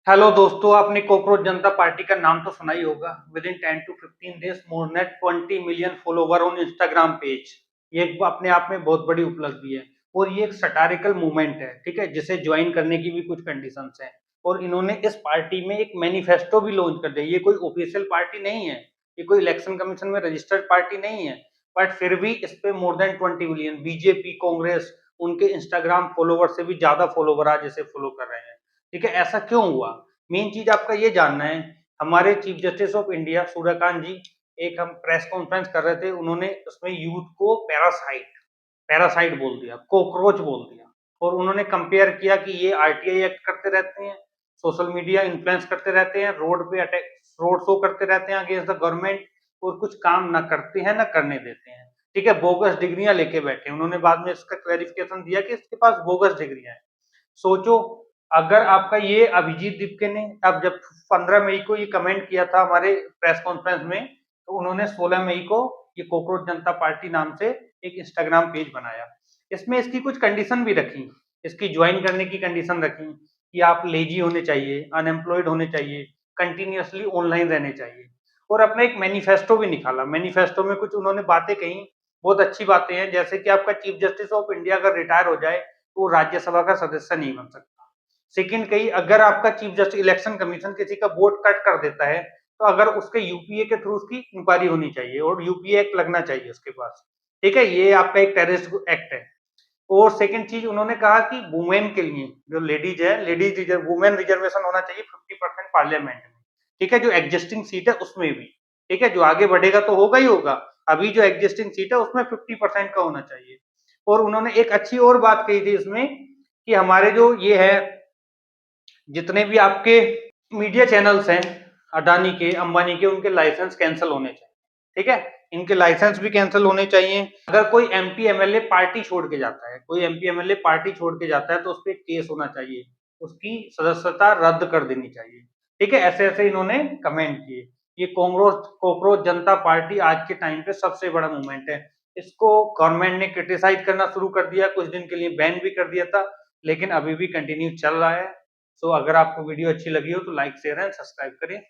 Hello दोस्तों, आपने cockroach जनता party का नाम तो सुना ही होगा। With in 10 to 15 days more than 20 million follower on Instagram page. ये एक अपने आप में बहुत बड़ी उपलब्धि है और ये एक सटारिकल मूवमेंट है, ठीक है, जिसे ज्वाइन करने की भी कुछ कंडीशंस हैं। और इन्होंने इस पार्टी में एक मैनिफेस्टो भी लॉन्च कर दिया। ये कोई ऑफिशियल पार्टी नहीं है, ये कोई इलेक्शन कमीशन में रजिस्टर्ड पार्टी नहीं है, बट फिर भी इस पे more than 20 million BJP, Congress, उनके इंस्टाग्राम फॉलोवर से भी ज्यादा फॉलोवर आज इसे फॉलो कर रहे हैं। ठीक है, ऐसा क्यों हुआ? मेन चीज आपका ये जानना है। हमारे chief justice of India Suryakant ji, एक हम प्रेस कॉन्फ्रेंस कर रहे थे, उन्होंने उसमें यूथ को पैरासाइट पैरासाइट बोल दिया, कॉकरोच बोल दिया। और उन्होंने कंपेयर किया कि ये आरटीआई एक्ट करते रहते हैं, सोशल मीडिया इन्फ्लुएंस करते रहते हैं, रोड पे अटैक, रोड शो करते रहते हैं अगेंस्ट द गवर्नमेंट, और कुछ काम ना करते हैं ना करने देते हैं। ठीक है, बोगस डिग्रियां लेके बैठे। उन्होंने बाद में इसका क्लैरिफिकेशन दिया कि इसके पास बोगस डिग्रियां हैं। सोचो, अगर आपका ये अभिजीत दीपके ने अब जब 15 मई को ये कमेंट किया था हमारे प्रेस कॉन्फ्रेंस में, तो उन्होंने 16 मई को ये कॉकरोच जनता पार्टी नाम से एक इंस्टाग्राम पेज बनाया। इसमें इसकी कुछ कंडीशन भी रखी, इसकी ज्वाइन करने की कंडीशन रखी कि आप लेजी होने चाहिए, अनएम्प्लॉयड होने चाहिए, कंटिन्यूअसली ऑनलाइन रहने चाहिए, और अपना एक मैनिफेस्टो भी निकाला। मैनिफेस्टो में कुछ उन्होंने बातें कही, बहुत अच्छी बातें हैं, जैसे कि आपका चीफ जस्टिस ऑफ इंडिया अगर रिटायर हो जाए तो राज्यसभा का सदस्य नहीं बन सकता। सेकंड कही, अगर आपका चीफ जस्टिस इलेक्शन कमीशन किसी का वोट कट कर देता है, तो अगर उसके यूपीए के थ्रू उसकी इंक्वायरी होनी चाहिए और यूपीए एक्ट लगना चाहिए उसके पास। ठीक है, ये आपका एक टेररिस्ट एक्ट है। और सेकंड चीज उन्होंने कहा कि वुमेन के लिए, जो लेडीज है, वुमेन रिजर्वेशन होना चाहिए 50% पार्लियामेंट में। ठीक है, जो एग्जिस्टिंग सीट है उसमें भी। ठीक है, जो आगे बढ़ेगा तो होगा ही होगा, अभी जो एग्जिस्टिंग सीट है उसमें 50% का होना चाहिए। और उन्होंने एक अच्छी और बात कही थी इसमें कि हमारे जो ये है, जितने भी आपके मीडिया चैनल्स हैं, अडानी के, अंबानी के, उनके लाइसेंस कैंसिल होने चाहिए। ठीक है, इनके लाइसेंस भी कैंसिल होने चाहिए। अगर कोई एमपी एमएलए पार्टी छोड़ के जाता है, कोई एमपी एमएलए पार्टी छोड़ के जाता है, तो उस पर केस होना चाहिए, उसकी सदस्यता रद्द कर देनी चाहिए। ठीक है, ऐसे ऐसे इन्होंने कमेंट किए। ये कॉकरोच जनता पार्टी आज के टाइम पे सबसे बड़ा मूवमेंट है। इसको गवर्नमेंट ने क्रिटिसाइज करना शुरू कर दिया, कुछ दिन के लिए बैन भी कर दिया था, लेकिन अभी भी कंटिन्यू चल रहा है। सो अगर आपको वीडियो अच्छी लगी हो तो लाइक, शेयर एंड सब्सक्राइब करें।